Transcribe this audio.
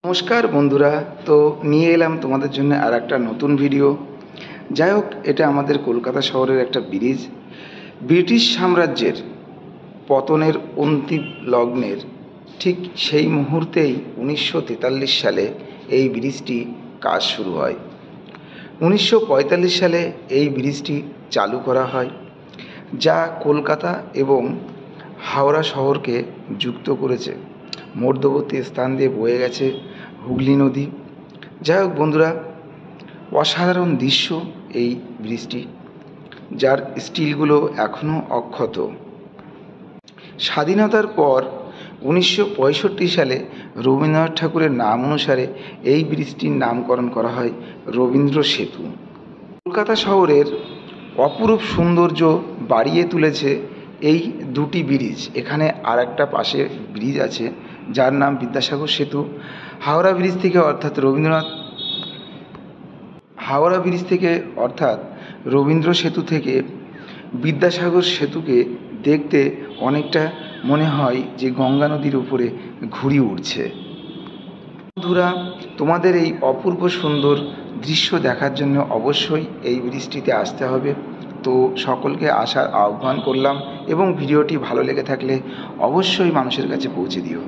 নমস্কার বন্ধুরা, তো নিয়ে এলাম তোমাদের জন্য আর একটা নতুন ভিডিও। যাই হোক, এটা আমাদের কলকাতা শহরের একটা ব্রিজ। ব্রিটিশ সাম্রাজ্যের পতনের অন্তিম লগ্নের ঠিক সেই মুহূর্তেই 1943 সালে এই ব্রিজটি কাজ শুরু হয়। 1945 সালে এই ব্রিজটি চালু করা হয়, যা কলকাতা এবং হাওড়া শহরকে যুক্ত করেছে। মধ্যবর্তী স্থান দিয়ে বয়ে গেছে হুগলি নদী। যাই হোক বন্ধুরা, অসাধারণ দৃশ্য এই ব্রিজটি, যার স্টিলগুলো এখনও অক্ষত। স্বাধীনতার পর 1965 সালে রবীন্দ্রনাথ ঠাকুরের নাম অনুসারে এই ব্রিজটির নামকরণ করা হয় রবীন্দ্র সেতু। কলকাতা শহরের অপরূপ সৌন্দর্য বাড়িয়ে তুলেছে এই দুটি ব্রিজ। এখানে আর একটা পাশে ব্রিজ আছে যার নাম বিদ্যাসাগর সেতু। হাওড়া ব্রিজ থেকে অর্থাৎ রবীন্দ্র সেতু থেকে বিদ্যাসাগর সেতুকে দেখতে অনেকটা মনে হয় যে গঙ্গা নদীর উপরে ঘুড়ি উঠছে। বন্ধুরা, তোমাদের এই অপূর্ব সুন্দর দৃশ্য দেখার জন্য অবশ্যই এই ব্রিজটিতে আসতে হবে। তো সকলকে আসার আহ্বান করলাম, এবং ভিডিওটি ভালো লেগে থাকলে অবশ্যই মানুষের কাছে পৌঁছে দিও।